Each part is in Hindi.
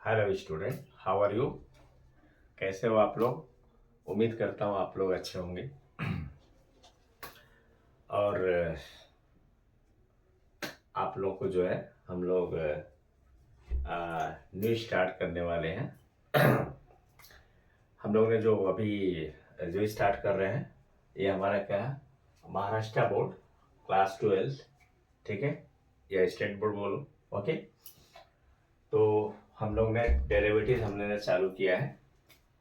Hello student, how are you? कैसे हो आप लोग? उम्मीद करता हूँ आप लोग अच्छे होंगे। और आप लोग को जो है हम लोग न्यू स्टार्ट करने वाले हैं। हम लोग ने जो अभी जो स्टार्ट कर रहे हैं ये हमारा क्या है, महाराष्ट्र बोर्ड क्लास 12, ठीक है, या स्टेट बोर्ड बोलो। ओके, तो हम लोग ने डेरिवेटिव हमने चालू किया है।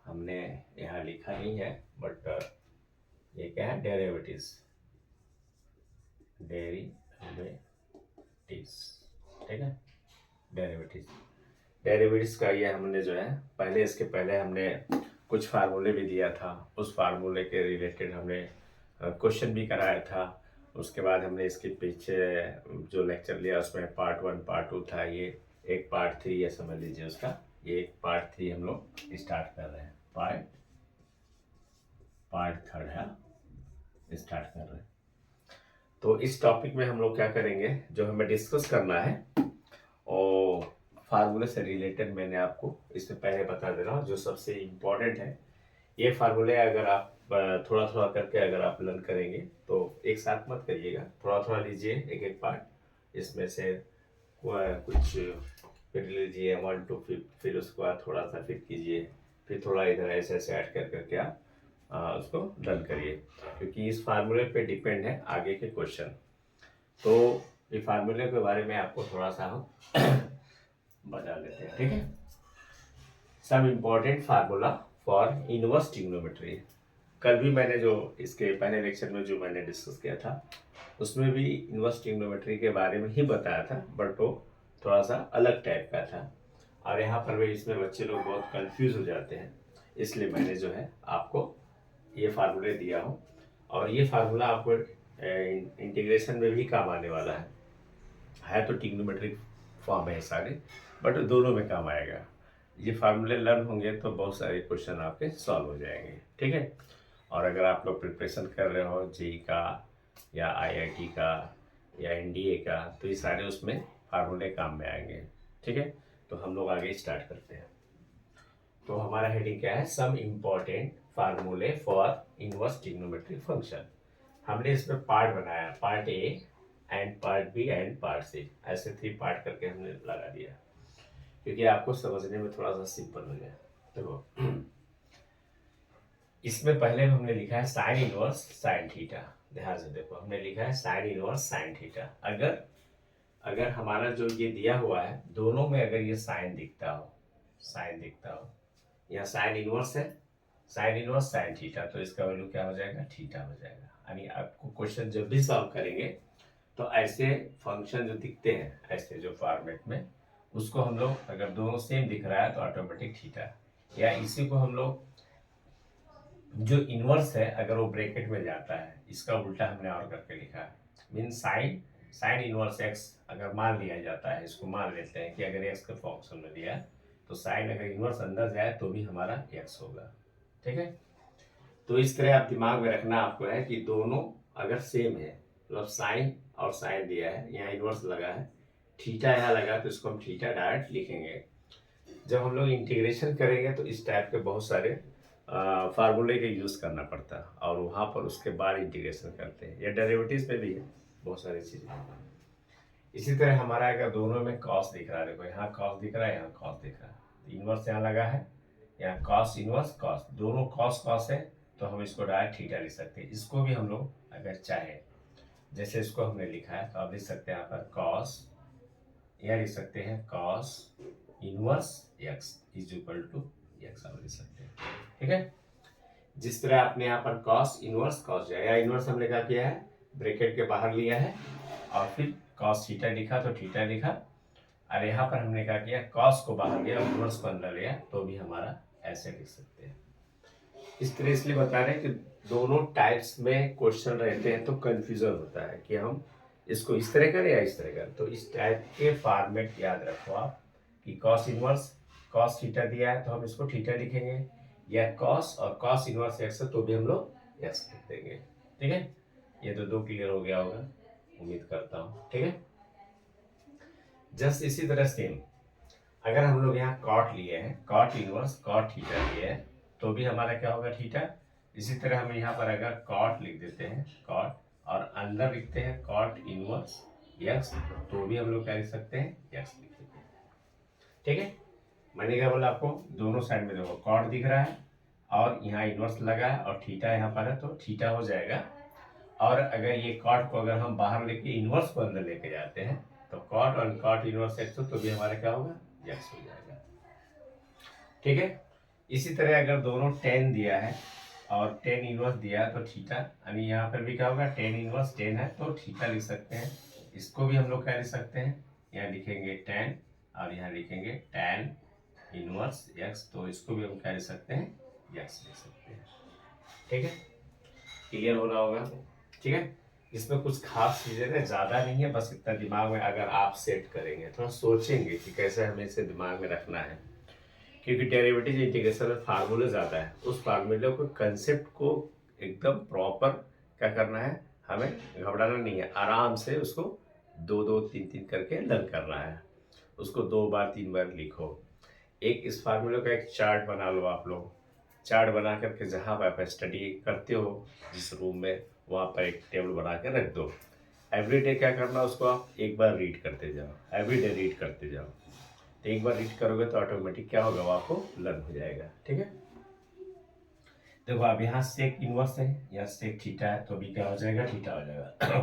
हमने यहाँ लिखा नहीं है, बट ये क्या है, डेरिवेटिव्स। डेरिवेटिव्स, ठीक है, डेरिवेटिव्स। डेरिवेटिव्स का ये हमने जो है पहले, इसके पहले हमने कुछ फार्मूले भी दिया था। उस फार्मूले के रिलेटेड हमने क्वेश्चन भी कराया था। उसके बाद हमने इसके पीछे जो लेक्चर लिया उसमें पार्ट 1 पार्ट 2 था। ये एक पार्ट 3 ये समझ लीजिए उसका। ये एक पार्ट 3 हम लोग स्टार्ट कर रहे हैं। पार्ट थर्ड है, स्टार्ट कर रहे हैं। तो इस टॉपिक में हम लोग क्या करेंगे, जो हमें डिस्कस करना है और फार्मूले से रिलेटेड मैंने आपको इससे पहले बता दे रहा हूँ जो सबसे इम्पोर्टेंट है। ये फार्मूले अगर आप थोड़ा थोड़ा करके अगर आप लर्न करेंगे तो एक साथ मत करिएगा, थोड़ा थोड़ा लीजिए एक एक पार्ट इसमें से कुछ, फिर लीजिए 1 to 5, फिर उसके बाद थोड़ा सा फिर कीजिए, फिर थोड़ा इधर ऐसे ऐसे ऐड कर करके आप उसको डन करिए, क्योंकि इस फार्मूले पे डिपेंड है आगे के क्वेश्चन। तो ये फार्मूले के बारे में आपको थोड़ा सा हम बता देते हैं, ठीक है। Some important formula for inverse trigonometry. कल भी मैंने जो इसके पहले लेक्चर में जो मैंने डिस्कस किया था उसमें भी इनवर्स ट्रिग्नोमेट्री के बारे में ही बताया था, बट वो थोड़ा सा अलग टाइप का था। और यहाँ पर भी इसमें बच्चे लोग बहुत कंफ्यूज हो जाते हैं, इसलिए मैंने जो है आपको ये फार्मूले दिया हूँ। और ये फार्मूला आपको इंटीग्रेशन में भी काम आने वाला है तो ट्रिग्नोमेट्रिक फॉर्म है सारे, बट दोनों में काम आएगा। ये फार्मूले लर्न होंगे तो बहुत सारे क्वेश्चन आपके सॉल्व हो जाएंगे, ठीक है। और अगर आप लोग प्रिपरेशन कर रहे हो जेई का या आईआईटी का या एनडीए का, तो ये सारे उसमें फार्मूले काम में आएंगे, ठीक है। तो हम लोग आगे स्टार्ट करते हैं। तो हमारा हेडिंग क्या है, सम इम्पोर्टेंट फार्मूले फॉर इनवर्स ट्रिग्नोमेट्रिक फंक्शन। हमने इसमें पार्ट बनाया, part A and part B and part C, ऐसे 3 पार्ट करके हमने लगा दिया, क्योंकि आपको समझने में थोड़ा सा सिंपल हो जाए। देखो, इसमें पहले हमने लिखा है साइन इनवर्स साइन थीटा। ध्यान से देखो, हमने लिखा है साइन इनवर्स साइन थीटा। अगर अगर हमारा जो ये दिया हुआ है दोनों में अगर ये साइन दिखता हो, साइन दिखता हो, यहाँ साइन इनवर्स है, साइन इनवर्स साइन थीटा, तो इसका वैल्यू क्या हो जाएगा, थीटा हो जाएगा। यानी आपको क्वेश्चन जब भी सॉल्व करेंगे तो ऐसे फंक्शन जो दिखते हैं ऐसे जो फॉर्मेट में, उसको हम लोग अगर दोनों सेम दिख रहा है तो ऑटोमेटिक थीटा, या इसी को हम लोग जो इनवर्स है अगर वो ब्रैकेट में जाता है, इसका उल्टा हमने और करके लिखा है। Mean sine sign inverse x अगर मान लिया जाता है, इसको मान लेते हैं कि अगर एक्स के फंक्शन में दिया है तो साइन अगर इनवर्स अंदर जाए तो भी हमारा एक्स होगा, ठीक है। तो इस तरह आप दिमाग में रखना आपको है कि दोनों अगर सेम है, मतलब साइन और साइन दिया है, यहाँ इनवर्स लगा है, थीटा यहाँ लगा, तो इसको हम थीटा डायरेक्ट लिखेंगे। जब हम लोग इंटीग्रेशन करेंगे तो इस टाइप के बहुत सारे फार्मूले का यूज़ करना पड़ता है, और वहाँ पर उसके बाद इंटीग्रेशन करते हैं। या डेरिवेटिव्स में भी है बहुत सारी चीज़ें। इसी तरह हमारा अगर दोनों में कॉस दिख रहा है, देखो यहाँ कॉस दिख रहा है, यहाँ कॉस दिख रहा है, तो इनवर्स यहाँ लगा है, यहाँ कॉस इनवर्स कॉस, दोनों कॉस कॉस है, तो हम इसको डायरेक्ट थीटा लिख सकते हैं। इसको भी हम लोग अगर चाहे, जैसे इसको हमने लिखा है तो आप लिख सकते हैं यहाँ पर कॉस, यहाँ लिख सकते हैं cos inverse x is equal to x, हम लिख सकते हैं, ठीक है। जिस तरह आपने यहाँ पर कॉस इनवर्स कॉस जाए, या इनवर्स हमने क्या किया है, ब्रैकेट के बाहर लिया है और फिर कॉस थीटा लिखा तो थीटा लिखा, और यहाँ पर हमने क्या किया, कॉस को बाहर लिया और इनवर्स को अंदर लिया, तो भी हमारा ऐसे लिख सकते हैं। इस तरह इसलिए बता रहे हैं कि दोनों टाइप्स में क्वेश्चन रहते हैं तो कंफ्यूजन होता है कि हम इसको इस तरह करें या इस तरह करें। तो इस टाइप के फॉर्मेट याद रखो आप कि कॉस इनवर्स कॉस थीटा दिया है तो हम इसको थीटा लिखेंगे, या कॉस और कॉस इनवर्स एक्स है तो भी हम लोग एक्स लिख देंगे, ठीक है। ये तो दो क्लियर हो गया होगा, उम्मीद करता हूँ, ठीक है। जस्ट इसी तरह सेम अगर हम लोग यहाँ कॉट लिए हैं, कॉट इनवर्स कॉट थीटा लिए हैं, तो भी हमारा क्या होगा थीटा। इसी तरह हम यहाँ पर अगर कॉट लिख देते हैं, कॉट, और अंदर लिखते हैं कॉट इनवर्स यक्स, तो भी हम लोग क्या लिख सकते हैं, यक्स लिख सकते हैं। ठीक है, मैंने क्या बोला आपको, दोनों साइड में देखो कॉट दिख रहा है और यहाँ इनवर्स लगा है और थीटा यहाँ पर है, तो थीटा हो जाएगा। और अगर ये कॉट को अगर हम बाहर लेके इनवर्स को अंदर लेके जाते हैं, तो कॉट और कॉट इनवर्स एक्स, तो भी हमारा क्या होगा, यक्स हो जाएगा। ठीक है, इसी तरह अगर दोनों टेन दिया है और टेन इनवर्स दिया है तो थीटा, यानी यहाँ पर भी क्या होगा, टेन इनवर्स टेन है तो थीटा लिख सकते हैं। इसको भी हम लोग क्या लिख सकते हैं, यहाँ लिखेंगे टेन और यहाँ लिखेंगे टेन इनवर्स एक्स, तो इसको भी हम क्या लिख सकते हैं, एक्स लिख सकते हैं। ठीक है, क्लियर हो रहा होगा। ठीक है, इसमें कुछ खास चीजें ना ज़्यादा नहीं है, बस इतना दिमाग में अगर आप सेट करेंगे, थोड़ा सोचेंगे कि कैसे हमें इसे दिमाग में रखना है, क्योंकि डेरिवेटिव इंटीग्रेशन में फार्मूले ज़्यादा है, उस फार्मूले को कंसेप्ट को एकदम प्रॉपर क्या करना है, हमें घबराना नहीं है, आराम से उसको दो दो तीन तीन करके लर्न करना है, उसको दो बार तीन बार लिखो। एक इस फार्मूले का एक चार्ट बना लो आप लोग, चार्ट बना करके जहाँ पर आप स्टडी करते हो जिस रूम में, वहाँ पर एक टेबल बना के रख दो। एवरी डे क्या करना, उसको आप एक बार रीड करते जाओ, एवरी डे रीड करते जाओ। तो एक बार रीड करोगे तो ऑटोमेटिक क्या होगा, वो आपको लर्न हो जाएगा। ठीक है, देखो अब यहाँ सेक इनवर्स है, यहाँ सेक थीटा है, तो भी क्या हो जाएगा, थीटा हो जाएगा।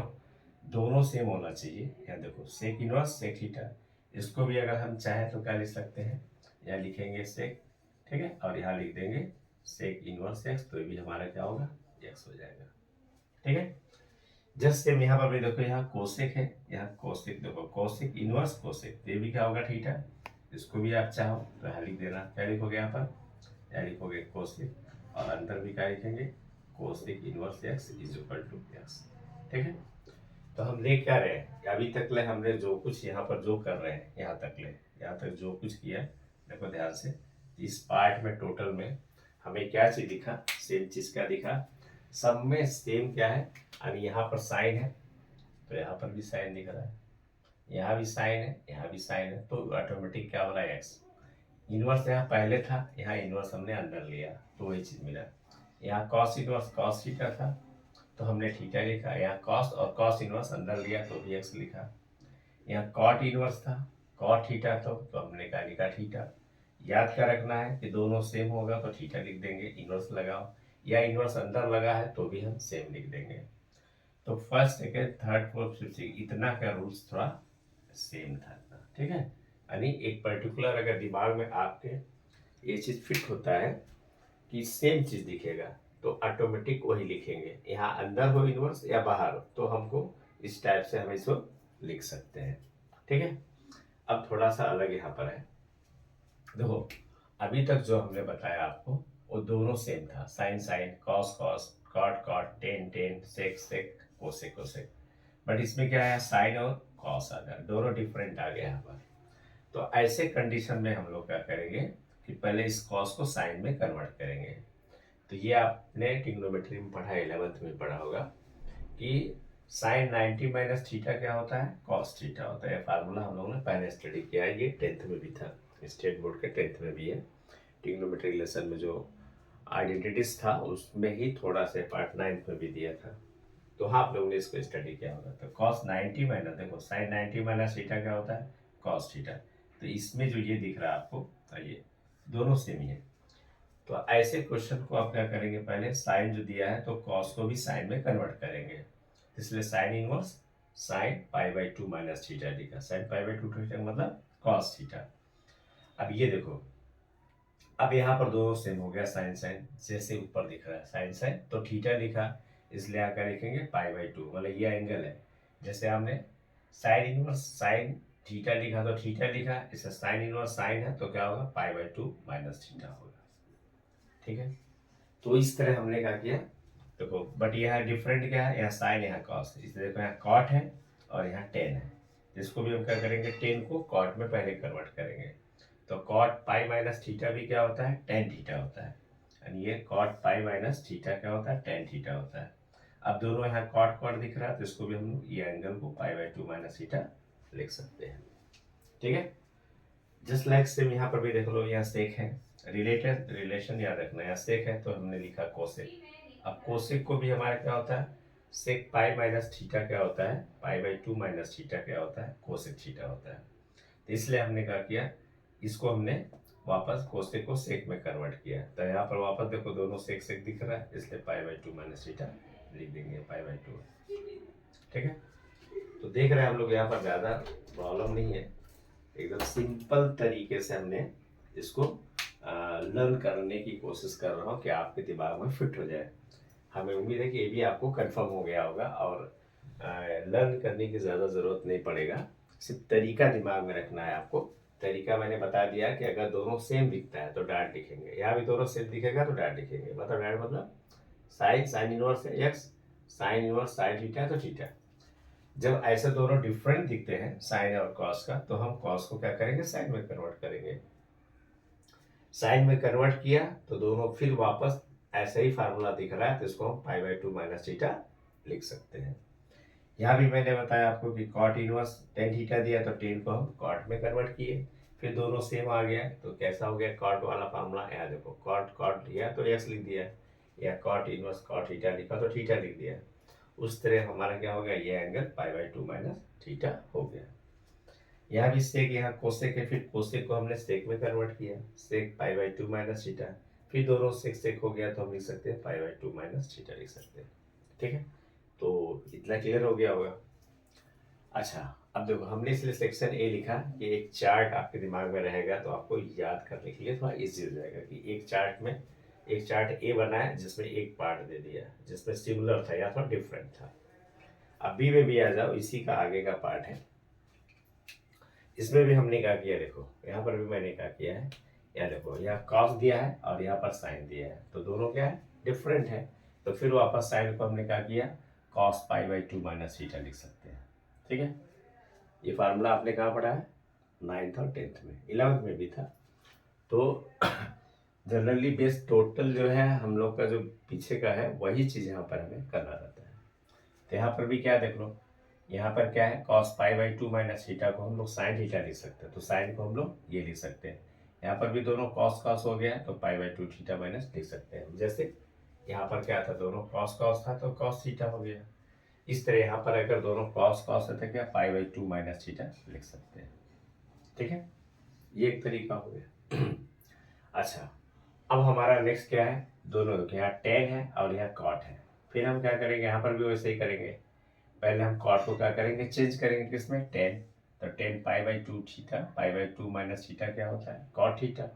दोनों सेम होना चाहिए। यहाँ देखो सेक इनवर्स सेक थीटा, इसको भी अगर हम चाहें तो क्या लिख सकते हैं, यहाँ लिखेंगे सेक, ठीक है, और यहाँ लिख देंगे सेक इनवर्स एक्स, तो भी हमारा क्या होगा, एक्स हो जाएगा। ठीक है, जस्ट सेम यहाँ पर भी देखो, यहाँ कोसेक है, यहाँ कोसेक, देखो कोसेक इनवर्स कोसेक, ये भी क्या होगा, थीटा। इसको भी आप चाहो तो यहाँ लिख देना, क्या लिखोगे यहाँ पर, यहाँ लिखोगे कोसेक, और अंदर भी क्या लिखेंगे, cosec inverse x is equal to x. ठीक है, तो हम ले क्या रहे हैं, अभी तक ले हमने जो कुछ यहाँ पर जो कर रहे हैं, यहाँ तक ले, यहाँ तक जो कुछ किया, देखो ध्यान से, इस पार्ट में टोटल में हमें क्या चीज दिखा, सेम चीज क्या दिखा, सब में सेम क्या है, अभी यहाँ पर साइन है तो यहाँ पर भी साइन दिख रहा है, यहाँ भी साइन है, यहाँ भी साइन है, तो ऑटोमेटिक क्या हो रहा है, एक्स। इनवर्स यहाँ पहले था, यहाँ इनवर्स हमने अंदर लिया तो वही चीज मिला। यहाँ कॉस इनवर्स कॉस थीटा था तो हमने थीटा लिखा, यहाँ कॉस और कॉस इनवर्स अंदर लिया तो भी एक्स लिखा। यहाँ कॉट इनवर्स था, कॉट थीटा तो हमने क्या लिखा, थीटा। याद क्या रखना है कि दोनों सेम होगा तो थीटा लिख देंगे, इनवर्स लगाओ, या इनवर्स अंदर लगा है तो भी हम सेम लिख देंगे। तो first second third fourth fifth इतना का रूल्स थोड़ा सेम था। ठीक है, यानी एक पर्टिकुलर अगर दिमाग में आपके ये चीज़ फिट होता है कि सेम चीज़ दिखेगा तो ऑटोमेटिक वही लिखेंगे, यहाँ अंदर हो इनवर्स या बाहर हो, तो हमको इस टाइप से हम इसको लिख सकते हैं। ठीक है, अब थोड़ा सा अलग यहाँ पर है, देखो अभी तक जो हमने बताया आपको वो दोनों सेम था, sine sine, cos cos, cot cot, tan tan, sec sec, cosec cosec. But इसमें क्या है, साइन और कॉस आ गया, दोनों डिफरेंट आ गया यहाँ पर। तो ऐसे कंडीशन में हम लोग क्या करेंगे कि पहले इस कॉस को साइन में कन्वर्ट करेंगे। तो ये आपने ट्रिग्नोमेट्री में पढ़ा, 11th में पढ़ा होगा कि साइन 90 माइनस थीटा क्या होता है, कॉस थीटा होता है। फार्मूला हम लोगों ने पहले स्टडी किया है, ये 10th में भी था, स्टेट बोर्ड के 10th में भी है। ट्रिग्नोमेट्री लेसन में जो आइडेंटिटीज था उसमें ही थोड़ा से पार्ट 9th में भी दिया था, तो हाँ आप लोगों ने इसको स्टडी किया होगा। तो कॉस 90 माइनस, देखो साइन 90 माइनस थीटा क्या होता है, कॉस थीटा। तो इसमें जो ये दिख रहा है आपको, ये दोनों सेम ही है। तो ऐसे क्वेश्चन को आप क्या करेंगे, पहले साइन जो दिया है तो कॉस को भी साइन में कन्वर्ट करेंगे, इसलिए sine inverse sine pi by 2 minus theta लिखा, साइन पाई बाई 2 थीटा मतलब कॉस थीटा। अब ये देखो, अब यहाँ पर दोनों सेम हो गया, साइन साइन, जैसे ऊपर दिख रहा है साइन साइन तो थीटा लिखा, इसलिए आकर लिखेंगे पाई बाई 2, मतलब ये एंगल है। जैसे हमने साइन इनवर्स साइन थीटा लिखा तो थीटा लिखा, इससे साइन इनवर्स साइन है तो क्या होगा, पाई बाई 2 माइनस थीटा होगा। ठीक है, तो इस तरह हमने क्या किया, देखो बट यहाँ डिफरेंट क्या है, यहाँ साइन यहाँ कॉस, इसलिए देखो यहाँ कॉट है और यहाँ टेन है, जिसको भी हम क्या करेंगे, टेन को कॉट में पहले कन्वर्ट करेंगे। तो कॉट पाई माइनस थीटा भी क्या होता है, टेन थीटा होता है, यानी ये कॉट पाई माइनस थीटा क्या होता है, टेन थीटा होता है। अब दोनों यहाँ कॉट कॉट दिख रहा है तो इसको भी हम ये एंगल को पाई बाई 2 माइनस थीटा लिख सकते हैं। ठीक है, जस्ट लाइक सेम यहाँ पर भी देख लो, यहाँ सेक है, रिलेटेड रिलेशन याद रखना, यहाँ सेक है तो हमने लिखा कोसेक। अब कोसेक को भी हमारा क्या होता है, सेक पाई माइनस थीटा क्या होता है, पाई बाई टू माइनस थीटा क्या होता है, कोसेक थीटा होता है। तो इसलिए हमने क्या किया, इसको हमने वापस कोसेक को सेक में कन्वर्ट किया। तो यहाँ पर वापस देखो दोनों सेक सेक दिख रहा है, इसलिए पाई बाई टू माइनस थीटा लिख देंगे, पाई बाई टू। ठीक है, तो देख रहे हैं हम लोग यहाँ पर ज़्यादा प्रॉब्लम नहीं है, एकदम सिंपल तरीके से हमने इसको लर्न करने की कोशिश कर रहा हूँ कि आपके दिमाग में फिट हो जाए। हमें उम्मीद है कि ये भी आपको कंफर्म हो गया होगा और लर्न करने की ज़्यादा ज़रूरत नहीं पड़ेगा, सिर्फ तरीका दिमाग में रखना है आपको। तरीका मैंने बता दिया कि अगर दोनों सेम दिखता है तो डॉट लिखेंगे, यहाँ भी दोनों सेम दिखेगा तो डॉट लिखेंगे। मतलब डॉट मतलब साइन, साइन इनवर्स है x, sine inverse sine theta तो थीटा। जब ऐसे दोनों डिफरेंट दिखते हैं साइन और कॉस का, तो हम कॉस को क्या करेंगे, साइन में कन्वर्ट करेंगे। साइन में कन्वर्ट किया तो दोनों फिर वापस ऐसा ही फार्मूला दिख रहा है, तो इसको हम पाई बाई टू माइनस थीटा लिख सकते हैं। यहाँ भी मैंने बताया आपको कि कॉट इनवर्स टेन थीटा दिया तो टेन को हम कॉट में कन्वर्ट किए, फिर दोनों सेम आ गया तो कैसा हो गया, कॉट वाला फार्मूला। यहाँ देखो कॉट कॉट लिया तो एक्स लिख दिया, या कॉट इनवर्स कॉट थीटा लिखा तो थीटा लिख दिया। उस तरह हमारा क्या हो गया, ये angle pi by two minus theta हो गया। यहाँ भी सेक, यहाँ कोसेक है, फिर कोसेक को हमने सेक में कन्वर्ट किया, sec pi by two minus theta, फिर दोनों सेक सेक हो गया तो हम लिख सकते हैं पाई बाई टू माइनस थीटा लिख सकते हैं। ठीक है, तो इतना क्लियर हो गया होगा। अच्छा, अब देखो हमने इसलिए सेक्शन ए लिखा कि एक चार्ट आपके दिमाग में रहेगा तो आपको याद करने के लिए थोड़ा इजी हो जाएगा कि एक चार्ट में, एक चार्ट ए बना है जिसमें एक पार्ट दे दिया जिसमें सिमिलर था या थोड़ा डिफरेंट था। अब बी में भी आ जाओ, इसी का आगे का पार्ट है, इसमें भी हमने क्या किया, देखो यहाँ पर भी मैंने क्या किया है, यहाँ देखो यहाँ कॉस दिया है और यहाँ पर साइन दिया है, तो दोनों क्या है, डिफरेंट है। तो फिर वापस साइन को हमने क्या किया, cos pi by two minus theta लिख सकते हैं। ठीक है, ये फार्मूला आपने कहाँ पढ़ा है, 9th और 10th में, 11th में भी था। तो जनरली बेस टोटल जो है हम लोग का जो पीछे का है वही चीज़ यहाँ पर हमें करना रहता है। तो यहाँ पर भी क्या देख लो, यहाँ पर क्या है, cos pi by two minus theta को हम लोग साइन थीटा लिख सकते हैं, तो साइन को हम लोग ये लिख सकते हैं। यहाँ पर भी दोनों कॉस कॉस हो गया तो पाई बाई टू थीटा माइनस लिख सकते हैं। जैसे यहाँ पर क्या था, दोनों कॉस कॉस था तो कॉस थीटा हो गया। इस तरह यहाँ पर अगर दोनों कॉस कॉस है तो क्या, पाई बाई टू माइनस थीटा लिख सकते हैं। ठीक है, ये एक तरीका हो गया। अच्छा, अब हमारा नेक्स्ट क्या है, दोनों यहाँ टेन है और यहाँ कॉट है। फिर हम क्या करेंगे, यहाँ पर भी वैसे ही करेंगे। पहले हम कॉट को क्या करेंगे, चेंज करेंगे किसमें, टेन। तो ten pi by to theta, pi by two minus theta क्या होता है, कॉट थीटा।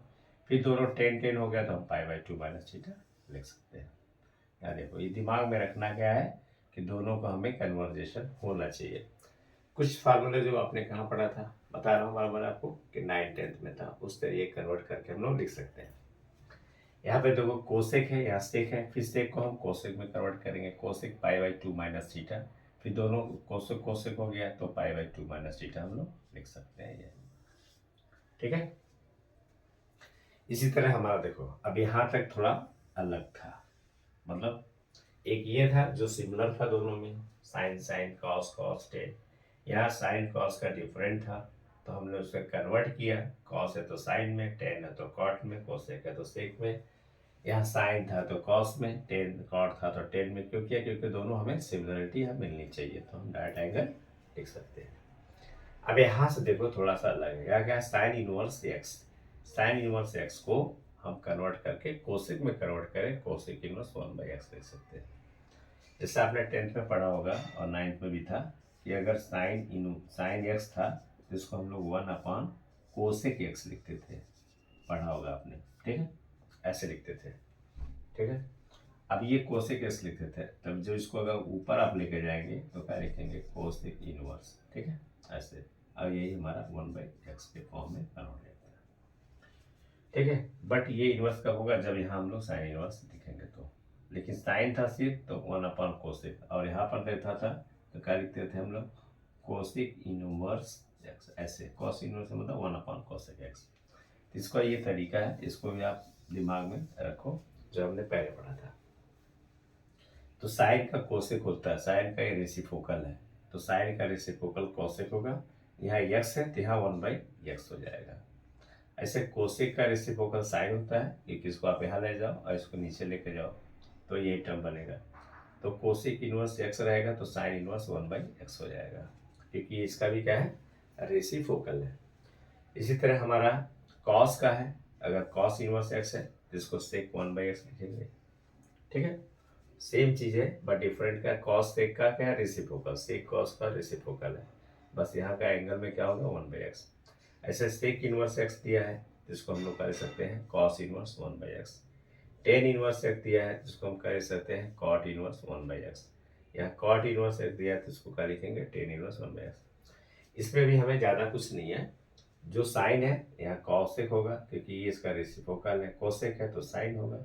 फिर दोनों टेन टेन हो गया तो हम पाई बाई टू माइनस थीटा लिख सकते हैं। यहाँ देखो ये दिमाग में रखना क्या है कि दोनों को हमें कन्वर्जेशन होना चाहिए। कुछ फार्मूले जो आपने कहाँ पढ़ा था, बता रहा हूँ बार बार आपको कि 9th-10th में था, उस तरीके कन्वर्ट करके हम लोग लिख सकते हैं। यहाँ पे देखो कोसेक है, यहाँ सेक है, फिर सेक को हम कोसेक में कन्वर्ट करेंगे, cosec pi by two minus theta, फिर दोनों कोसेक कोसेक हो गया तो पाई बाई टू माइनस थीटा हम लोग लिख सकते हैं ये। ठीक है, इसी तरह हमारा देखो अब यहाँ तक थोड़ा अलग था, मतलब एक ये था जो सिमिलर था दोनों में, sine sine cos cos tan. यहाँ साइन कॉस का डिफरेंट था तो हमने उसका कन्वर्ट किया, कॉस है तो साइन में, टेन है तो कॉट में, कोसेक है तो सेक में। यहाँ साइन था तो कॉस में, टेन कॉट था तो टेन में। क्यों किया, क्योंकि दोनों हमें सिमिलरिटी हमें मिलनी चाहिए, तो हम डायरेक्ट एंगल लिख सकते हैं। अब यहाँ से देखो थोड़ा सा अलग है, यहाँ क्या है, sine inverse x. Sine inverse x को हम कन्वर्ट करके कोसेक में कन्वर्ट करें, cosec inverse one by x लिख सकते हैं। जैसे आपने 10th में पढ़ा होगा और 9th में भी था कि अगर साइन एक्स था तो इसको हम लोग 1 कोसेक एक्स लिखते थे, पढ़ा होगा आपने। ठीक है, ऐसे लिखते थे। ठीक है, अब ये कोसेक एक्स लिखते थे, तब जो इसको अगर ऊपर आप लेके जाएंगे तो क्या लिखेंगे, कोसेक इनवर्स। ठीक है, ऐसे। अब यही हमारा 1/x के फॉर्म में कन्वर्ट होता है। ठीक है, बट ये इनवर्स कब होगा, जब यहाँ हम लोग साइन इनवर्स लिखेंगे तो। लेकिन साइन था सिर्फ तो 1 कोसेक, और यहाँ पर देखा था तो क्या लिखते थे हम लोग, कोसेक इनवर्स एक्स, ऐसे। कॉस इनवर्स मतलब 1 कोसेक एक्स। इसका ये तरीका है, इसको भी आप दिमाग में रखो जो हमने पहले पढ़ा था। तो साइन का कोसेक होता है, साइन का ये रेसिप्रोकल है, तो साइन का रेसिप्रोकल कोसेक होगा। यहाँ एक्स है तो यहाँ 1/x हो जाएगा। ऐसे कोसेक का रेसिप्रोकल साइन होता है, क्योंकि इसको आप यहाँ ले जाओ और इसको नीचे लेके जाओ तो ये टर्म बनेगा। तो कोसेक इनवर्स एक्स रहेगा तो साइन इनवर्स 1/x हो जाएगा, क्योंकि इसका भी क्या है, रेसिप्रोकल है। इसी तरह हमारा कॉस का है, अगर कॉस इनवर्स एक्स है तो इसको सेक 1/x लिखेंगे। ठीक है, सेम चीज़ है बट डिफरेंट का, कॉस सेक का क्या है, रेसिप्रोकल, सेक कॉस का रेसिप्रोकल है, बस यहाँ का एंगल में क्या होगा 1/x। ऐसे सेक इनवर्स एक्स दिया है जिसको हम लोग कर सकते हैं cos inverse 1/x। Ten inverse x दिया है जिसको हम कर सकते हैं कॉट इनवर्स 1/x। यहाँ कॉट इनवर्स एक्स दिया है तो इसको क्या लिखेंगे, टेन इनवर्स 1/x। इसमें भी हमें ज़्यादा कुछ नहीं है, जो साइन है यहाँ कॉसेक होगा क्योंकि ये इसका रेसिप्रोकल है, कोसेक है तो साइन होगा,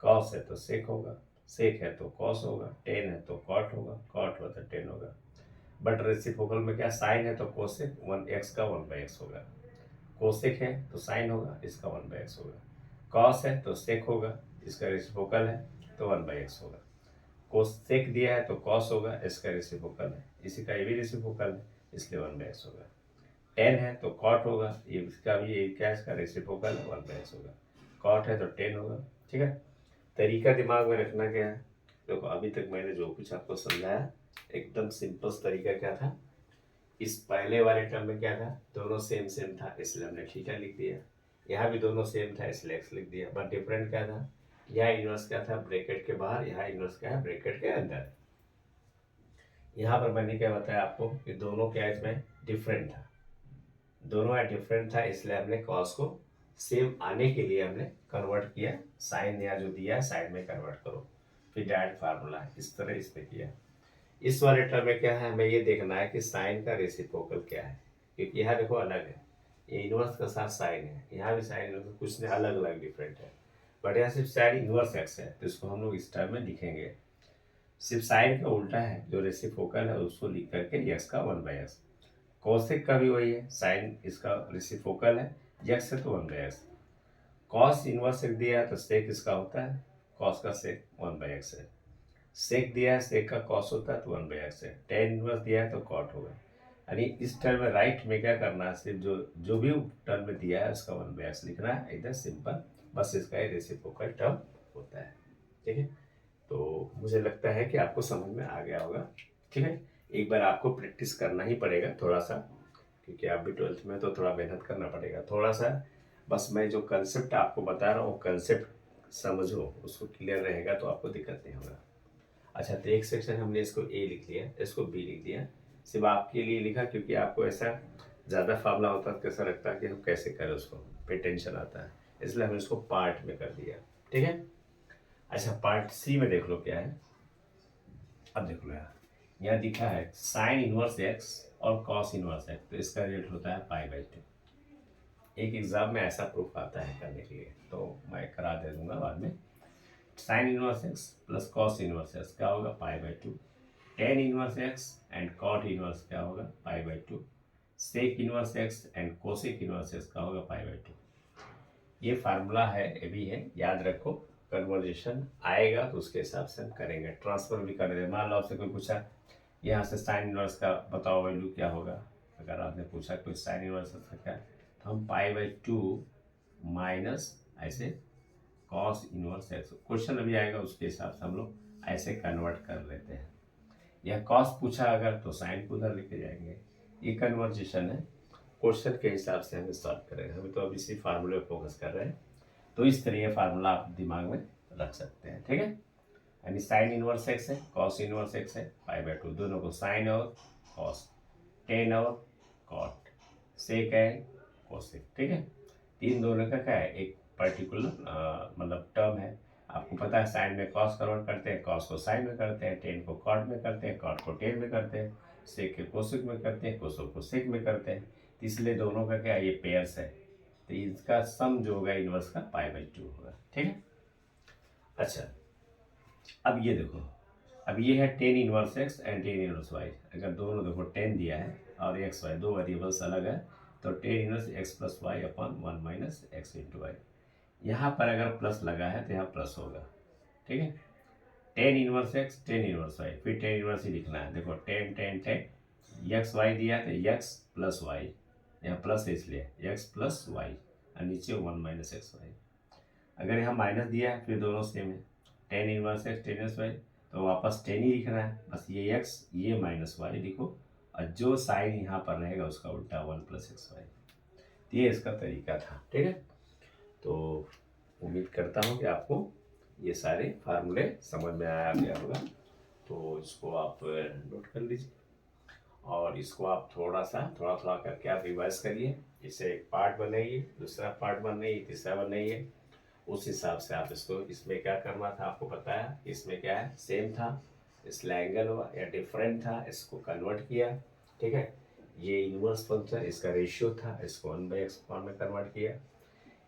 कॉस है तो सेक होगा, सेक है तो कॉस होगा, टेन है तो कॉट होगा, कॉट हो तो टेन होगा। बट रेसिप्रोकल में क्या, साइन है तो कोसेक 1x का 1/x होगा, कोसेक है तो साइन होगा इसका 1/x होगा, कॉस है तो सेक होगा इसका रेसिप्रोकल है तो 1/x होगा, कोसेक दिया है तो कॉस होगा इसका रेसिप्रोकल है, इसी का ये भी रेसिप्रोकल है इसलिए 1/x होगा। टेन है तो कॉट होगा, ये इसका भी ये क्या है, इसका रेसिप्रोकल है 1/x होगा, कॉट है तो टेन होगा। ठीक है, तरीका दिमाग में रखना क्या है, देखो अभी तक मैंने जो कुछ आपको समझाया एकदम सिंपल तरीका क्या था, इस पहले वाले टर्म में क्या था, दोनों सेम सेम था इसलिए हमने थीटा लिख दिया, यहाँ भी दोनों सेम था इसलिए एक्स लिख दिया, बट डिफरेंट क्या था, यहाँ इनवर्स क्या था ब्रैकेट के बाहर, यहाँ इनवर्स क्या है ब्रैकेट के अंदर। यहाँ पर मैंने क्या बताया आपको कि दोनों क्या इसमें डिफरेंट था, दोनों डिफरेंट था इसलिए हमने कॉस को सेम आने के लिए हमने कन्वर्ट किया, साइन यहाँ जो दिया है साइन में कन्वर्ट करो, फिर डायरेक्ट फार्मूला इस तरह इसमें किया। इस वाले टर्म में क्या है, हमें ये देखना है कि साइन का रेसिप्रोकल क्या है, क्योंकि यहाँ देखो अलग है, ये इनवर्स का साथ साइन है, यहाँ भी साइन कुछ नहीं, अलग अलग डिफरेंट है, बट यहाँ सिर्फ साइन इनवर्स एक्स है तो इसको हम लोग इस टर्म में लिखेंगे, सिर्फ साइन का उल्टा है, जो रेसिप्रोकल है उसको लिख करके एक्स का 1/x। कॉसेक का भी वही है, साइन इसका रेसिप्रोकल है, एक्स है तो 1/x। कॉस इनवर्स सेक दिया है तो सेक इसका होता है, कॉस का सेक 1/x है, सेक दिया है सेक का कॉस होता है तो 1/x है, टेन इनवर्स दिया है तो कॉट होगा। यानी इस टर्म में राइट में क्या करना है, सिर्फ जो जो भी टर्म में दिया है उसका 1/x लिखना है, इधर सिंपल, बस इसका ही रेसिप्रोकल टर्म होता है। ठीक है, तो मुझे लगता है कि आपको समझ में आ गया होगा। ठीक है, एक बार आपको प्रैक्टिस करना ही पड़ेगा थोड़ा सा, क्योंकि आप भी 12th में तो थोड़ा मेहनत करना पड़ेगा थोड़ा सा, बस मैं जो कंसेप्ट आपको बता रहा हूँ कंसेप्ट समझो, उसको क्लियर रहेगा तो आपको दिक्कत नहीं होगा। अच्छा, तो एक सेक्शन हमने इसको ए लिख लिया, इसको बी लिख दिया, सिर्फ आपके लिए लिखा क्योंकि आपको ऐसा ज़्यादा फार्मूला होता है कैसा लगता है कि हम कैसे करें उसको, फिर टेंशन आता है, इसलिए हमने इसको पार्ट में कर दिया। ठीक है, अच्छा पार्ट सी में देख लो क्या है, अब देख लो यार, यहाँ दिखा है साइन इनवर्स एक्स और कॉस इनवर्स एक्स, तो इसका रेट होता है π/2। एक एग्जाम में ऐसा प्रूफ आता है करने के लिए, तो मैं करा दे दूंगा बाद में। Sine inverse x plus cos inverse x क्या होगा π/2, tan inverse x and cot inverse क्या होगा π/2, sec inverse x and cosec inverse x का होगा π/2। ये फार्मूला है, ये भी है, याद रखो, कन्वर्जेशन आएगा तो उसके हिसाब से हम करेंगे, ट्रांसफर भी कर देंगे। मान लो आपसे कोई पूछा यहाँ से साइन इनवर्स का बताओ वैल्यू क्या होगा, अगर आपने पूछा कोई साइन इनवर्स का क्या, तो हम π/2 माइनस ऐसे कॉस इनवर्स एक्स, क्वेश्चन अभी आएगा उसके हिसाब से हम लोग ऐसे कन्वर्ट कर लेते हैं, या कॉस पूछा अगर तो साइन को उधर लेके जाएंगे, ये कन्वर्जेशन है, क्वेश्चन के हिसाब से हमें सॉल्व करेंगे, हमें तो अभी इसी फार्मूले पर फोकस कर रहे हैं, तो इस तरह फार्मूला आप दिमाग में रख सकते हैं। ठीक है, यानी साइन इनवर्स एक्स है, कॉस इनवर्स एक्स है, π/2, दोनों को साइन और कॉस, टेन और कॉट, सेक है कोसेक। ठीक है, तीन दोनों का क्या है, एक पर्टिकुलर मतलब टर्म है, आपको पता है साइन में कॉस कन्वर्ट करते हैं, कॉस को साइन में करते हैं, टेन को कॉट में करते हैं, कॉट को टेन में करते हैं, सेक के कोसेक में करते हैं, कोसेक को सेक में करते हैं, तो इसलिए दोनों का क्या ये पेयर्स है, तो इसका सम जो होगा इनवर्स का π/2 होगा। ठीक है, अच्छा अब ये देखो, अब ये है tan inverse x and tan inverse y, अगर दोनों देखो टेन दिया है और एक्स वाई दो वेरिएबल्स अलग है, तो tan inverse x plus y upon 1 minus x into y, यहाँ पर अगर प्लस लगा है तो यहाँ प्लस होगा। ठीक है, tan inverse x tan inverse y, फिर टेन इनवर्स ही लिखना है, देखो tan tan tan x y दिया है तो एक्स प्लस वाई, यहाँ प्लस है इसलिए एक्स प्लस वाई, और नीचे 1 माइनस एक्स वाई। अगर यहाँ माइनस दिया है फिर दोनों सेम है, tan inverse x tan x y, तो वापस टेन ही लिख रहा है, बस ये एक्स ये माइनस वाई लिखो, और जो साइन यहाँ पर रहेगा उसका उल्टा 1 प्लस एक्स वाई। ये इसका तरीका था, ठीक है। तो उम्मीद करता हूँ कि आपको ये सारे फार्मूले समझ में आया गया होगा। तो इसको आप नोट कर लीजिए और इसको आप थोड़ा थोड़ा करके आप रिवाइज करिए। इसे एक पार्ट बनाइए, दूसरा पार्ट बनाइए, तीसरा बनाइए। उस हिसाब से आप इसको, इसमें क्या करना था आपको पता है, इसमें क्या है सेम था, इसलिए एंगल हुआ, या डिफरेंट था इसको कन्वर्ट किया, ठीक है। ये इनवर्स फंक्शन इसका रेशियो था, इसको 1/x फॉर्म में कन्वर्ट किया।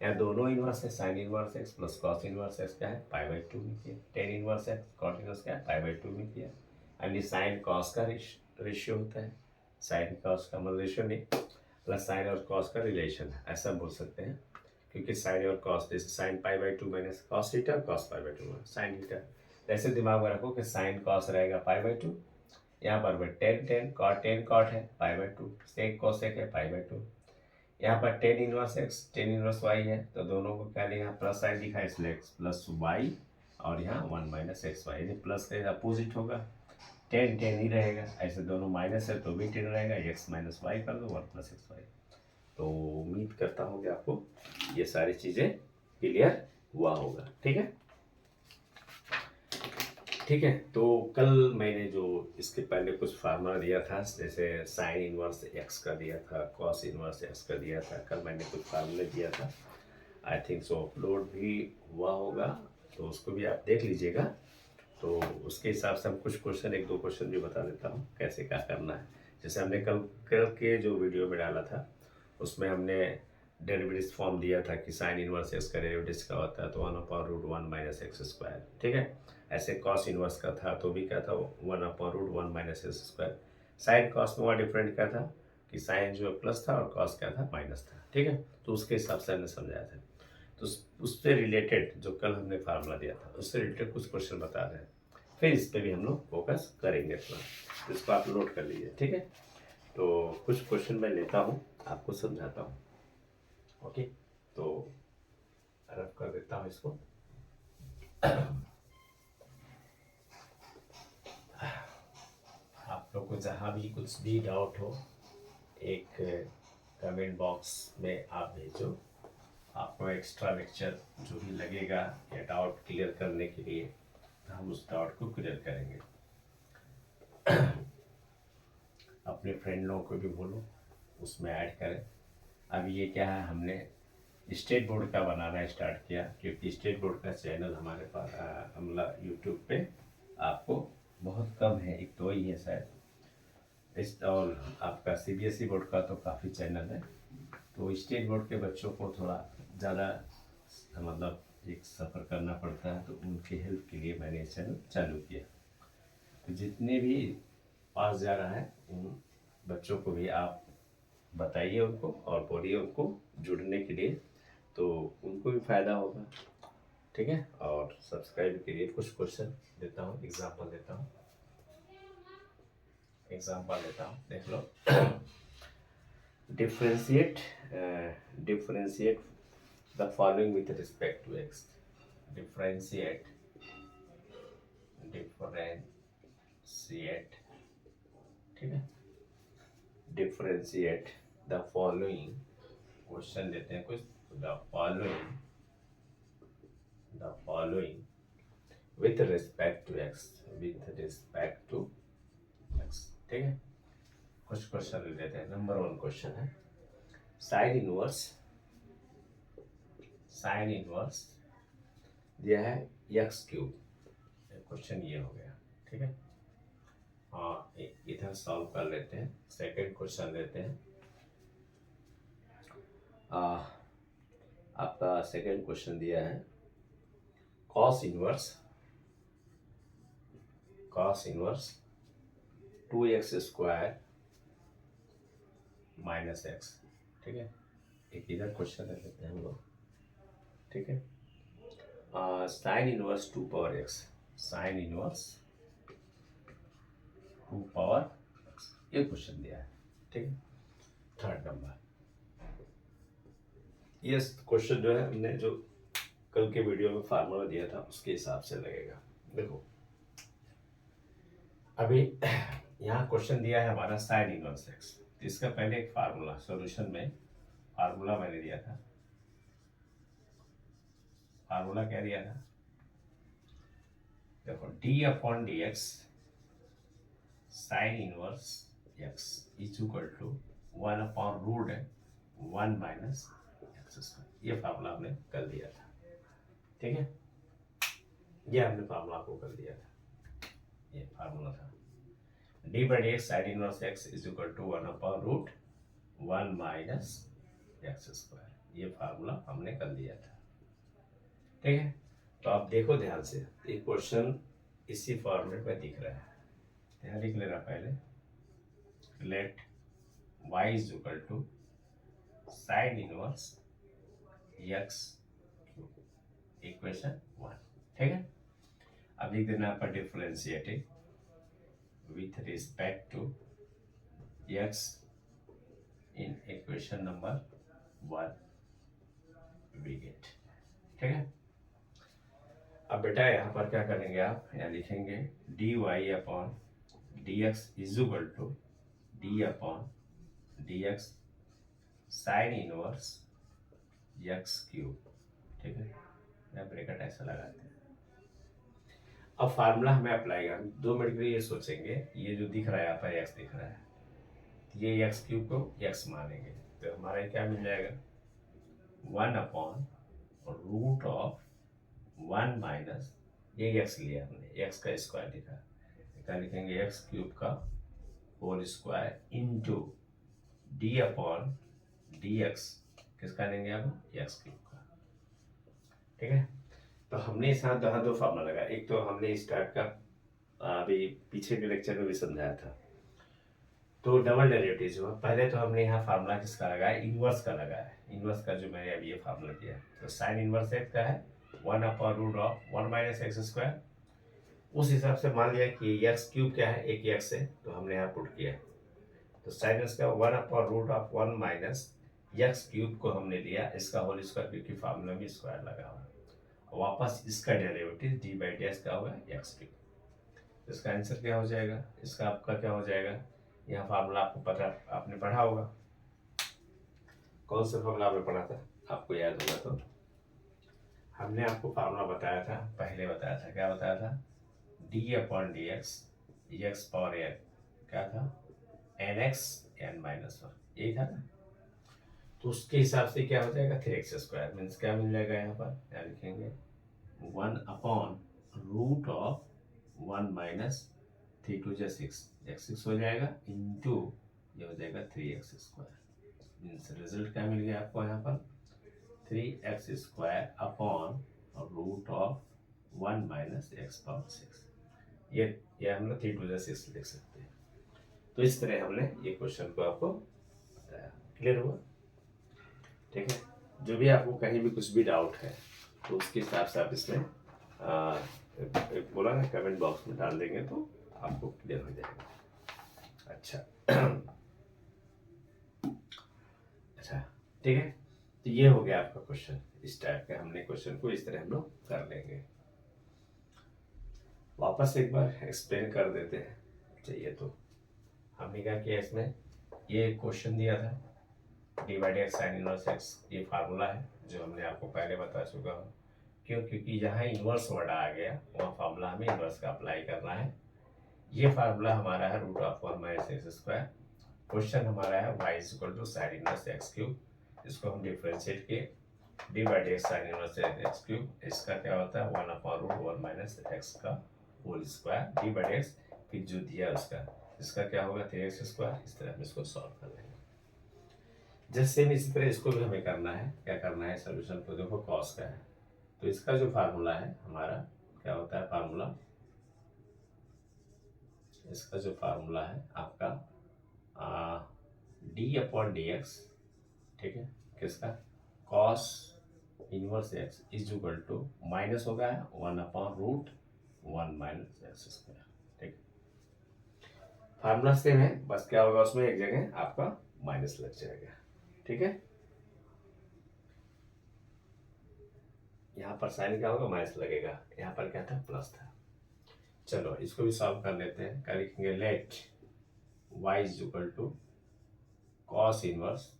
यहाँ दोनों इनवर्स है, sine inverse x plus cos inverse x क्या है π/2 में किया, tan inverse x cot inverse क्या है π/2 में किया। एंड ये साइन कॉस का रेशियो होता है, साइन कॉस का मतलब रेशियो नहीं, प्लस साइन और कॉस का रिलेशन है, ऐसा बोल सकते हैं। क्योंकि साइन और कॉस, जैसे sine π/2 minus cos theta, cos π/2 sine theta, ऐसे दिमाग में रखो कि साइन कॉस रहेगा π/2, यहाँ पर टेन कॉट है π/2, सेक कोसेक है π/2, यहाँ पर tan inverse x tan inverse y है, तो दोनों को क्या लिया, प्लस साइन दिखा इसलिए एक्स प्लस वाई, और यहाँ 1 माइनस एक्स वाई, यानी प्लस का अपोजिट होगा, टेन टेन ही रहेगा, ऐसे दोनों माइनस है तो भी टेन रहेगा, एक्स माइनस वाई कर दो 1 प्लस एक्स वाई। तो उम्मीद करता हूँ कि आपको ये सारी चीज़ें क्लियर हुआ होगा, ठीक है। ठीक है, तो कल मैंने जो इसके पहले कुछ फार्मूला दिया था, जैसे साइन इनवर्स एक्स का दिया था, कॉस इनवर्स एक्स का दिया था, कल मैंने कुछ फार्मूले दिया था, आई थिंक सो अपलोड भी हुआ होगा, तो उसको भी आप देख लीजिएगा। तो उसके हिसाब से हम कुछ क्वेश्चन, एक दो क्वेश्चन भी बता देता हूँ कैसे क्या करना है। जैसे हमने कल के जो वीडियो में डाला था उसमें हमने डेरिवेटिव फॉर्म दिया था कि साइन इनवर्स एक्स का डेरिवेटिव का होता है तो 1/√1 माइनस एक्स स्क्वायर, ठीक है। ऐसे कॉस इनवर्स का था तो भी क्या था 1/√1 minus x square. Sine cos में वहाँ डिफरेंट क्या था कि साइन जो प्लस था और कॉस क्या था माइनस था, ठीक है। तो उसके हिसाब से हमने समझाया था। तो उससे रिलेटेड जो कल हमने फार्मूला दिया था उससे रिलेटेड कुछ क्वेश्चन बता रहे हैं, फिर इस पर भी हम लोग फोकस करेंगे थोड़ा, तो इसको आप नोट कर लीजिए, ठीक है। तो कुछ क्वेश्चन मैं लेता हूँ, आपको समझाता हूँ, ओके। तो रफ कर देता हूँ इसको। आप लोग को जहाँ भी कुछ भी डाउट हो, एक कमेंट बॉक्स में आप भेजो, आपको एक्स्ट्रा लेक्चर जो भी लगेगा या डाउट क्लियर करने के लिए, तो हम उस डाउट को क्लियर करेंगे। अपने फ्रेंड लोगों को भी बोलो उसमें ऐड करें। अब ये क्या है, हमने स्टेट बोर्ड का बनाना स्टार्ट किया, क्योंकि स्टेट बोर्ड का चैनल हमारे पास मतलब यूट्यूब पे आपको बहुत कम है, एक दो ही है शायद इस, और आपका CBSE बोर्ड का तो काफ़ी चैनल है। तो स्टेट बोर्ड के बच्चों को थोड़ा ज़्यादा मतलब एक सफ़र करना पड़ता है, तो उनकी हेल्प के लिए मैंने चैनल चालू किया। तो जितने भी पास जा रहा है उन बच्चों को भी आप बताइए उनको और बोलिए उनको जुड़ने के लिए, तो उनको भी फ़ायदा होगा, ठीक है। और सब्सक्राइब के लिए कुछ क्वेश्चन देता हूँ, एग्जाम्पल देता हूँ, देख लो। Differentiate the following with respect to x. Differentiate ठीक है, डिफ्रेंशिएट द फॉलोइंग, क्वेश्चन देते हैं कुछ, the following with respect to x, ठीक है। कुछ क्वेश्चन ले लेते हैं। नंबर 1 क्वेश्चन है साइन इनवर्स दिया है x³ क्वेश्चन ये हो गया, ठीक है। हाँ, इधर सॉल्व कर लेते हैं। सेकंड क्वेश्चन लेते हैं। आपका सेकंड क्वेश्चन दिया है cos inverse 2x² minus x, ठीक है। एक इधर क्वेश्चन ले लेते हैं हम लोग, ठीक है। Sine inverse 2 power x, sine inverse 2 power ये क्वेश्चन दिया है, ठीक है। थर्ड नंबर ये क्वेश्चन जो है हमने जो कल के वीडियो में फार्मूला दिया था उसके हिसाब से लगेगा। देखो अभी यहाँ क्वेश्चन दिया है हमारा साइन इनवर्स एक्स, तो इसका पहले एक फार्मूला सॉल्यूशन में फार्मूला मैंने दिया था। फार्मूला क्या दिया था, देखो d upon d x sine inverse x is equal to 1 upon root 1 minus x square. ये फार्मूला हमने कल दिया था, ठीक है। ये हमने फार्मूला आपको कल दिया था, ये फार्मूला था d by d x sine inverse x is equal to 1 upon root 1 minus x square. ये फार्मूला हमने कल दिया था, ठीक है। तो आप देखो ध्यान से, ये क्वेश्चन इसी फॉर्मेट में दिख रहा है, यहाँ लिख लेना पहले। Let y is equal to sine inverse x equation 1, ठीक है। अब लिख देना आपका differentiating with respect to x in equation number 1 we get, ठीक है। अब बेटा यहाँ पर क्या करेंगे आप, यहाँ लिखेंगे d y upon d x is equal to d upon d x sine inverse x cube, ठीक है। यहाँ ब्रैकेट ऐसा लगाते हैं। अब फार्मूला हमें अप्लाई कर 2 मिनट के लिए ये सोचेंगे, ये जो दिख रहा है यहाँ पर एक्स दिख रहा है, ये एक्स क्यूब को एक्स मानेंगे, तो हमारा क्या मिल जाएगा 1 अपॉन रूट ऑफ 1 माइनस, ये एक्स लिया हमने, एक्स का स्क्वायर लिखा, क्या लिखेंगे एक्स क्यूब का whole square into d upon d x, किसका लेंगे अब एक्स क्यूब का, ठीक है। तो हमने इस साथ दो फार्मूला लगाया, एक तो हमने इस टाइप का अभी पीछे के लेक्चर में भी समझाया था, तो डबल डेरिवेटिव हुआ। पहले तो हमने यहाँ फार्मूला किसका लगाया, इनवर्स का लगाया, इनवर्स का जो मैंने अभी ये फार्मूला किया, तो साइन इनवर्स एक्स का है 1 upon root of 1 minus x square. उस हिसाब से मान लिया कि एक्स क्यूब क्या है, एक एक्स है, तो हमने यहाँ पुट किया, तो साइन इसका 1 upon root of 1 minus x cube को हमने लिया, इसका होल स्क्वायर, क्योंकि फार्मूला में स्क्वायर लगा हुआ, वापस इसका derivative d by d x का होगा एक्स क्यूब। इसका आंसर क्या हो जाएगा, इसका आपका क्या हो जाएगा, यह फार्मूला आपको पता, आपने पढ़ा होगा, कौन सा फार्मूला आपने पढ़ा था, आपको याद होगा तो हमने आपको फार्मूला बताया था, पहले बताया था, क्या बताया था, d upon d x power n क्या था एन एक्स एन माइनस 1, यही था ना। तो उसके हिसाब से क्या हो जाएगा 3x स्क्वायर, मीन्स क्या मिल जाएगा यहाँ पर, क्या लिखेंगे 1 अपॉन रूट ऑफ 1 माइनस 3 2 जा 6, x 6 हो जाएगा इंटू ये हो जाएगा 3x स्क्वायर, मीन्स रिजल्ट क्या मिल गया आपको यहाँ पर 3x square upon root of 1 minus x power 6। ये हम लोग 3 2 जा 6 लिख सकते हैं। तो इस तरह हमने ये क्वेश्चन को आपको बताया, क्लियर हुआ, ठीक है। जो भी आपको कहीं भी कुछ भी डाउट है तो उसके हिसाब से आप इसमें बोला ना कमेंट बॉक्स में डाल देंगे तो आपको क्लियर हो जाएगा। अच्छा अच्छा, ठीक है। तो ये हो गया आपका क्वेश्चन, इस टाइप का हमने क्वेश्चन को इस तरह हम लोग कर लेंगे। वापस एक बार एक्सप्लेन कर देते हैं, चाहिए तो हमने क्या किया, इसमें ये क्वेश्चन दिया था d by d x sine inverse x, ये फार्मूला है जो हमने आपको पहले बता चुका हूँ, क्योंकि जहाँ इनवर्स वर्ड आ गया वहाँ फार्मूला हमें इनवर्स का अप्लाई करना है। ये फार्मूला हमारा है root of 1 minus x square, question हमारा है y is equal to sine inverse x cube, इसको हम डिफरेंशिएट किए d by d x sine inverse x cube, इसका क्या होता है 1 अपॉन रूट 1 माइनस एक्स का whole square d by d x, फिर जो दिया उसका, इसका क्या होगा 3x स्क्वायर। इस तरह हम इसको सॉल्व कर लेंगे। जैसे इसी तरह इसको भी हमें करना है, क्या करना है, सोल्यूशन को देखो कॉस का है, तो इसका जो फार्मूला है हमारा क्या होता है, फार्मूला इसका जो फार्मूला है आपका डी अपॉन डी एक्स, ठीक है, किसका cos inverse x is equal to minus हो गया 1 upon root 1 minus x square, ठीक है। फार्मूला सेम है, बस क्या होगा उसमें एक जगह आपका माइनस लग जाएगा, ठीक है। यहाँ पर साइन क्या होगा, माइनस लगेगा, यहाँ पर क्या था, प्लस था। चलो इसको भी सॉल्व कर लेते हैं। क्या लिखेंगे, let y is equal to cos inverse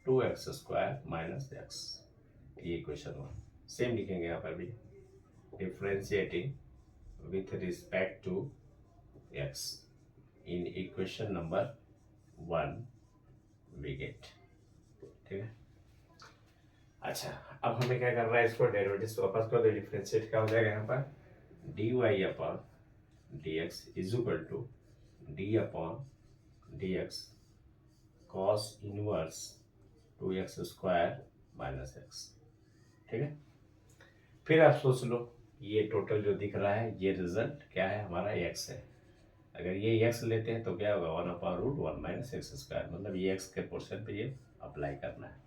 2x square minus x, ये इक्वेशन 1। सेम लिखेंगे यहाँ पर भी, differentiating with respect to x in equation number 1 we get. ठीक है। अच्छा, अब हमें क्या करना है, इसको डेरिवेटिव वापस कर दो, डिफरेंशिएट क्या हो जाएगा यहाँ पर, dy upon dx is equal to d upon dx cos inverse 2x square minus x. ठीक है। फिर आप सोच लो, ये टोटल जो दिख रहा है ये रिजल्ट क्या है, हमारा x है। अगर ये x लेते हैं तो क्या होगा, 1/√1 माइनस एक्स स्क्वायर, मतलब ये x के पोर्शन पे ये अप्लाई करना है।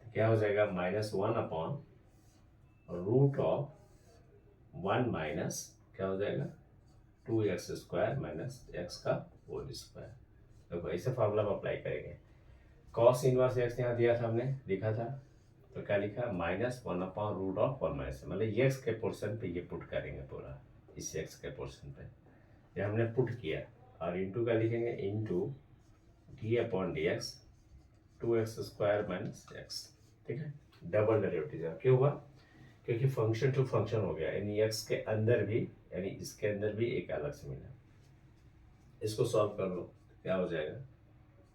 तो क्या हो जाएगा, -1/√1 माइनस क्या हो जाएगा, 2x स्क्वायर माइनस एक्स का होल स्क्वायर। देखो ऐसे फार्मूला में अप्लाई करेंगे। कॉस इनवर्स एक्स यहाँ दिया था, हमने लिखा था, तो क्या लिखा, -1/√1 माइनस, मतलब ये एक्स के पोर्शन पे ये पुट करेंगे पूरा, इस एक्स के पोर्शन पे ये हमने पुट किया, और इंटू का लिखेंगे, into d upon d x 2x square minus x. ठीक है। डबल डेरिवेटिव क्यों हुआ, क्योंकि फंक्शन टू फंक्शन हो गया, यानी एक्स के अंदर भी, यानी इसके अंदर भी एक अलग से मिला। इसको सॉल्व कर लो, क्या हो जाएगा,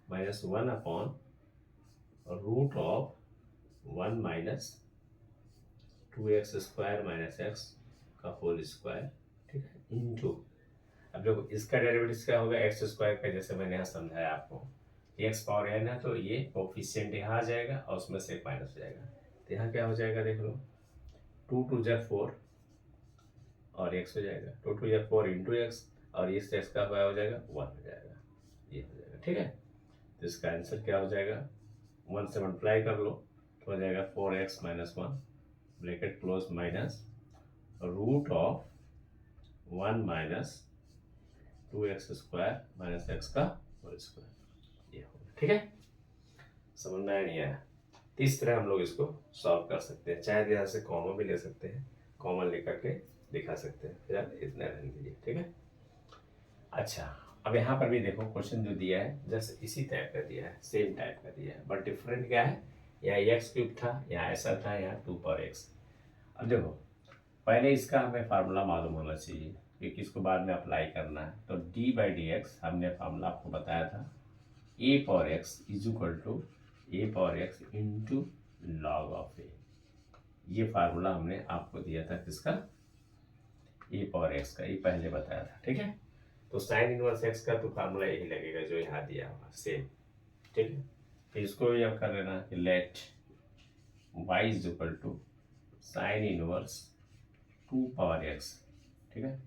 -1/√1 minus 2x square minus x का होल स्क्वायर। ठीक है। इंटू, अब देखो इसका डेरिवेटिव क्या होगा, एक्स स्क्वायर का, जैसे मैंने यहाँ समझाया आपको, एक्स पावर n है तो ये कोफिशिएंट यहाँ आ जाएगा और उसमें से माइनस हो जाएगा, तो यहाँ क्या हो जाएगा, देख लो, 2 2 जा 4 और x हो जाएगा, 2 2 जा 4 इंटू एक्स, और इस एक्स का हो जाएगा 1 हो जाएगा, ये हो जाएगा। ठीक है। तो इसका आंसर क्या हो जाएगा, 1 से मल्टीप्लाई कर लो तो हो जाएगा 4x minus 1 bracket close minus √1 minus 2x square minus x का होल स्क्वायर, ये होगा। ठीक है। समझ में आया नहीं आया। तो इस तरह हम लोग इसको सॉल्व कर सकते हैं, चाहे यहाँ से कॉमन भी ले सकते हैं, कॉमन लेकर के दिखा सकते हैं, फिलहाल इतना रहने दीजिए। ठीक है। अच्छा, अब यहाँ पर भी देखो क्वेश्चन जो दिया है जस्ट इसी टाइप का दिया है, सेम टाइप का दिया है, बट डिफरेंट क्या है, यहाँ x³ था, यहाँ ऐसा था, यहाँ 2x। अब देखो पहले इसका हमें फार्मूला मालूम होना चाहिए, क्योंकि इसको बाद में अप्लाई करना है। तो d/dx हमने फार्मूला आपको बताया था, a/x is equal to a/x into log of a. ये फार्मूला हमने आपको दिया था किसका, a/x का, ये पहले बताया था। ठीक है। तो साइन इनवर्स एक्स का तो फार्मूला यही लगेगा जो यहाँ दिया हुआ, सेम। ठीक है। फिर इसको भी अब कर लेना कि let y is equal to sine inverse 2/x। ठीक है।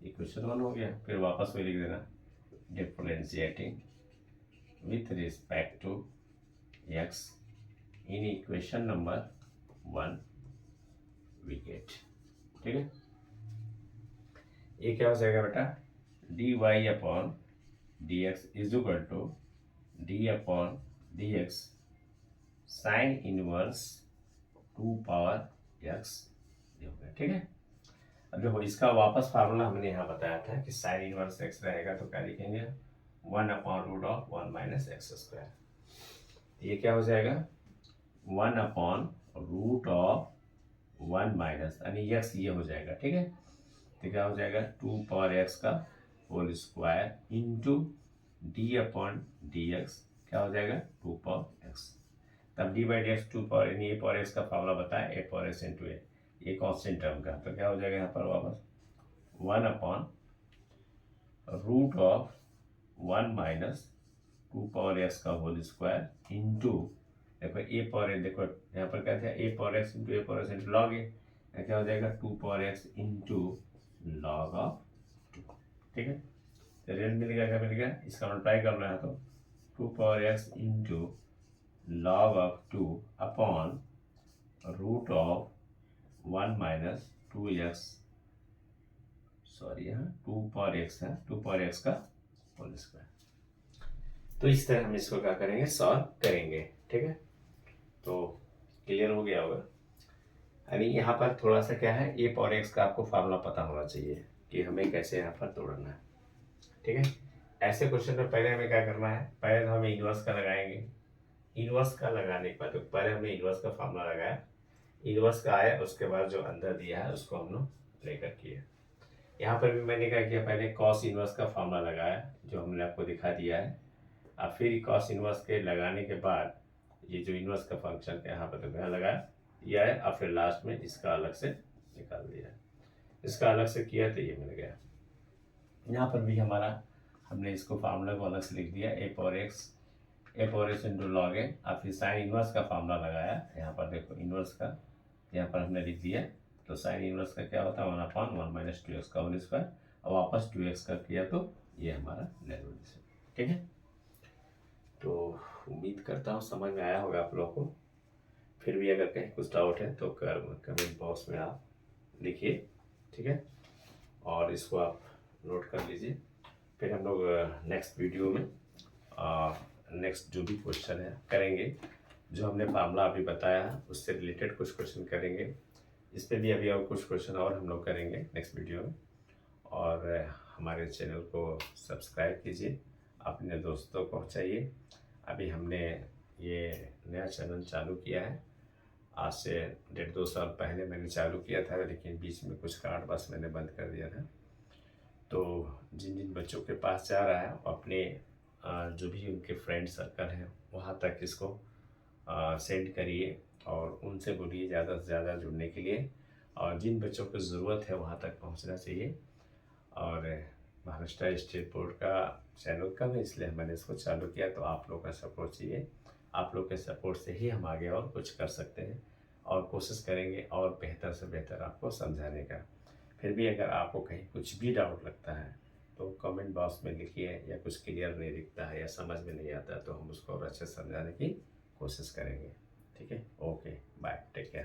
इक्वेशन 1 हो गया। फिर वापस वही लिख देना, differentiating with respect to x in equation number 1 we get. ठीक है। ये क्या हो जाएगा बेटा, dy upon dx is equal to d upon dx sine inverse 2/x ये हो गया। ठीक है। अब देखो इसका वापस फार्मूला हमने यहाँ बताया था कि साइन इनवर्स x रहेगा तो क्या लिखेंगे, 1/√1 माइनस एक्स स्क्वायर। ये क्या हो जाएगा, 1/√1 माइनस, यानी x ये हो जाएगा। ठीक है। तो क्या हो जाएगा, 2/x का whole square into d upon d x, क्या हो जाएगा, 2/x। तब d/dx 2 यानी a/x का फार्मूला बताया, a/x इंटू ए, ये कॉन्स्टेंट टर्म का, तो क्या हो जाएगा यहाँ पर वापस 1/√1 माइनस 2/x का होल स्क्वायर इंटू, देखो a/x, देखो यहाँ पर क्या था, a/x इंटू लॉग ए, क्या हो जाएगा 2/x इंटू लॉग ऑफ 2। ठीक है। रिजल्ट मिलेगा, क्या मिलेगा, इसका मल्टीप्लाई करना है तो 2/x into log of 2 upon √1 minus 2x, sorry यहाँ 2/x है, 2/x का होल स्क्वायर। तो इस तरह हम इसको क्या करेंगे, सॉल्व करेंगे। ठीक है। तो क्लियर हो गया होगा। यानी यहाँ पर थोड़ा सा क्या है, ए पावर एक्स का आपको फार्मूला पता होना चाहिए कि हमें कैसे यहाँ पर तोड़ना है। ठीक है, ऐसे क्वेश्चन में पहले हमें क्या करना है, पहले तो हमें इनवर्स का लगाएंगे। इनवर्स का लगाने के बाद तो पहले हमने इनवर्स का फार्मूला लगाया, इनवर्स का आया, उसके बाद जो अंदर दिया है उसको हम लोग लेकर किए। यहाँ पर भी मैंने क्या किया, पहले कॉस इनवर्स का फार्मूला लगाया जो हमने आपको दिखा दिया है। अब फिर कॉस इनवर्स के लगाने के बाद ये जो इनवर्स का फंक्शन है यहाँ पर तो यहाँ लगाया यह है, और फिर लास्ट में इसका अलग से निकाल दिया। इसका अलग से किया तो ये मिल गया। यहाँ पर भी हमारा हमने इसको फार्मूला को अलग से लिख दिया, ए पावर एक्स इंटू लॉग ए। अब फिर साइन इनवर्स का फार्मूला लगाया, यहाँ पर देखो इनवर्स का यहाँ पर हमने लिख दिया। तो साइन इनवर्स का क्या होता है, 1/1 माइनस 2x का होल स्क्वायर, और वापस 2x का किया तो ये हमारा डेरिवेटिव। ठीक है, तो उम्मीद करता हूँ समझ में आया होगा आप लोगों को। फिर भी अगर कहीं कुछ डाउट है तो कमेंट बॉक्स में आप लिखिए। ठीक है, और इसको आप नोट कर लीजिए। फिर हम लोग नेक्स्ट वीडियो में नेक्स्ट जो भी क्वेश्चन है करेंगे, जो हमने फार्मूला अभी बताया उससे रिलेटेड कुछ क्वेश्चन करेंगे। इस पर भी अभी और कुछ क्वेश्चन और हम लोग करेंगे नेक्स्ट वीडियो में। और हमारे चैनल को सब्सक्राइब कीजिए, अपने दोस्तों को पहुँचाइए। अभी हमने ये नया चैनल चालू किया है, आज से 1.5-2 साल पहले मैंने चालू किया था, लेकिन बीच में कुछ कारणवश मैंने बंद कर दिया था। तो जिन जिन बच्चों के पास जा रहा है अपने जो भी उनके फ्रेंड सर्कल हैं वहाँ तक इसको सेंड करिए, और उनसे बोलिए ज़्यादा से ज़्यादा जुड़ने के लिए। और जिन बच्चों को ज़रूरत है वहाँ तक पहुँचना चाहिए। और महाराष्ट्र स्टेट बोर्ड का चैनल का है, इसलिए मैंने इसको चालू किया। तो आप लोग का सपोर्ट चाहिए, आप लोग के सपोर्ट से ही हम आगे और कुछ कर सकते हैं, और कोशिश करेंगे और बेहतर से बेहतर आपको समझाने का। फिर भी अगर आपको कहीं कुछ भी डाउट लगता है तो कमेंट बॉक्स में लिखिए, या कुछ क्लियर नहीं दिखता है या समझ में नहीं आता तो हम उसको और अच्छे से समझाने की कोशिश करेंगे। ठीक है, ओके, बाय, टेक केयर।